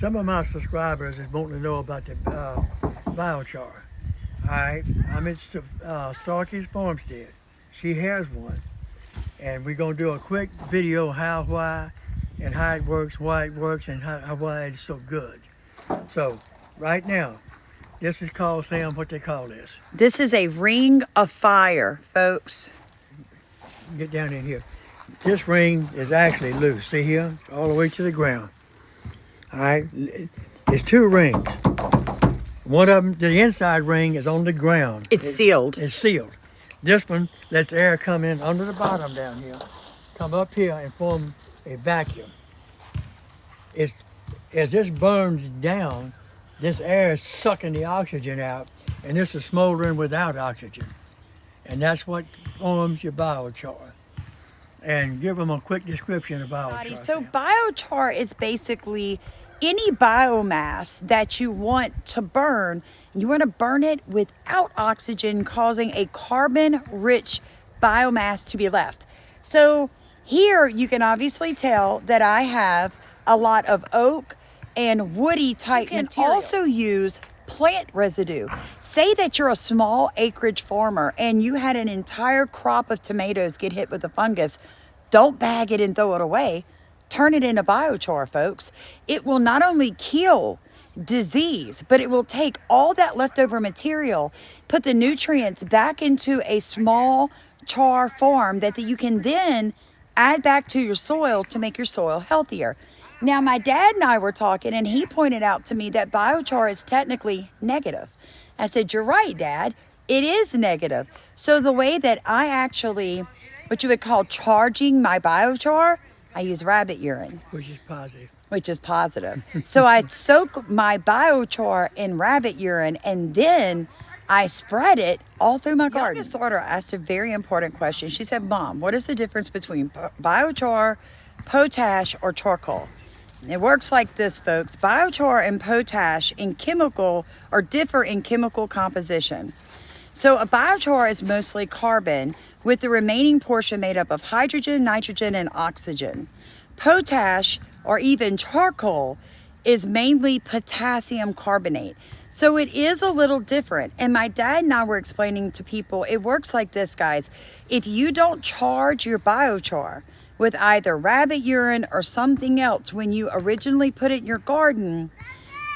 some of my subscribers is wanting to know about the biochar. All right, I'm at Starkey's Farmstead. She has one, and we're gonna do a quick video how, why, and how it works, why it works, and why it's so good. So, right now, this is called, Sam, what they call this. This is a ring of fire, folks. Get down in here. This ring is actually loose. See here? All the way to the ground. All right? It's two rings. One of them, the inside ring is on the ground. It's sealed. It's sealed. This one lets air come in under the bottom down here, come up here and form a vacuum. As this burns down, this air is sucking the oxygen out, and this is smoldering without oxygen. And that's what forms your biochar. And give them a quick description of biochar. So biochar is basically any biomass that you want to burn. You want to burn it without oxygen, causing a carbon-rich biomass to be left. So here you can obviously tell that I have a lot of oak and woody type material. You can also use plant residue. Say that you're a small acreage farmer and you had an entire crop of tomatoes get hit with a fungus. Don't bag it and throw it away. Turn it into biochar, folks. It will not only kill disease, but it will take all that leftover material, put the nutrients back into a small char form that you can then add back to your soil to make your soil healthier. Now, my dad and I were talking, and he pointed out to me that biochar is technically negative. I said, you're right, Dad. It is negative. So the way that I actually, what you would call charging my biochar, I use rabbit urine. Which is positive. Which is positive. So I soak my biochar in rabbit urine, and then I spread it all through my garden. Youngest daughter asked a very important question. She said, Mom, what is the difference between biochar, potash, or charcoal? It works like this, folks. Biochar and potash in chemical or differ in chemical composition. So a biochar is mostly carbon with the remaining portion made up of hydrogen, nitrogen, and oxygen. Potash or even charcoal is mainly potassium carbonate. So it is a little different. And my dad and I were explaining to people, it works like this, guys. If you don't charge your biochar with either rabbit urine or something else when you originally put it in your garden,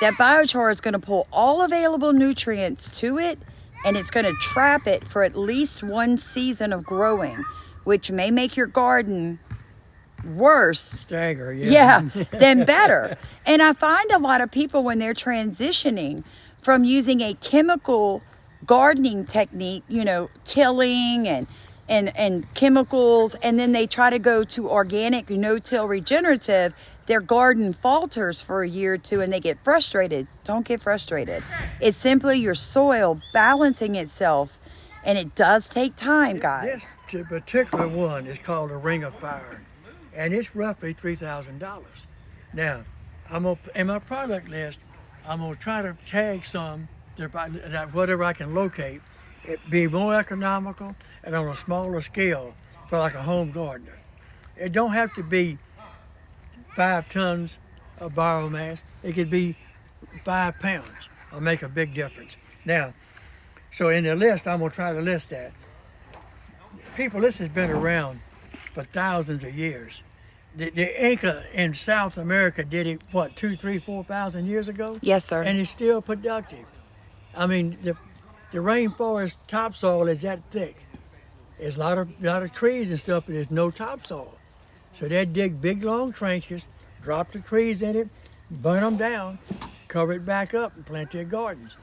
that biochar is going to pull all available nutrients to it, and it's going to trap it for at least one season of growing, which may make your garden worse. Stagger, yeah. Yeah, than better. And I find a lot of people when they're transitioning from using a chemical gardening technique, you know, tilling and chemicals, and then they try to go to organic, no-till regenerative, their garden falters for a year or two and they get frustrated. Don't get frustrated. It's simply your soil balancing itself, and it does take time, guys. This particular one is called a Ring of Fire, and it's roughly $3,000. Now, in my product list, I'm gonna try to tag some that whatever I can locate, it be more economical and on a smaller scale for like a home gardener. It don't have to be 5 tons of biomass. It could be 5 pounds. It'll make a big difference. Now, so in the list, I'm gonna try to list that. People, this has been around for thousands of years. The Inca in South America did it, what, 2,000, 3,000, 4,000 years ago? Yes, sir. And it's still productive. I mean, the rainforest topsoil is that thick. There's a lot of trees and stuff, but there's no topsoil. So they dig big, long trenches, drop the trees in it, burn them down, cover it back up, and plant their gardens.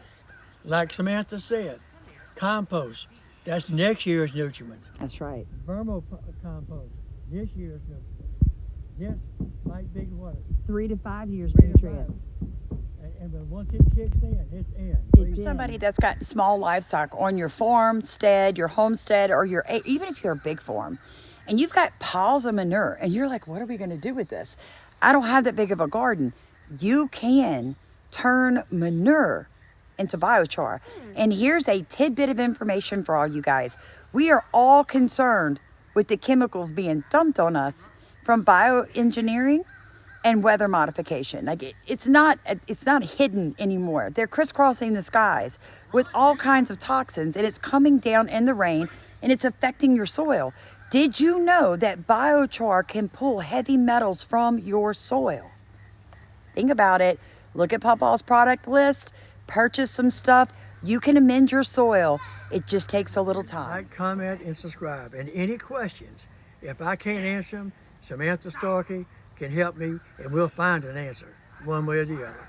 Like Samantha said, compost, that's next year's nutrients. That's right. Vermicompost, this year's nutrients. This might be what? 3 to 5 years 3 to 5. nutrients. And once it kicks in, it's in. Somebody that's got small livestock on your farmstead, your homestead, or even if you're a big farm, and you've got piles of manure, and you're like, what are we going to do with this? I don't have that big of a garden. You can turn manure into biochar. And here's a tidbit of information for all you guys. We are all concerned with the chemicals being dumped on us from bioengineering and weather modification. Like it's not hidden anymore. They're crisscrossing the skies with all kinds of toxins, and it's coming down in the rain, and it's affecting your soil. Did you know that biochar can pull heavy metals from your soil? Think about it. Look at Pawpaw's product list. Purchase some stuff. You can amend your soil. It just takes a little time. Like, comment, and subscribe. And any questions, if I can't answer them, Samantha Starkey can help me, and we'll find an answer one way or the other.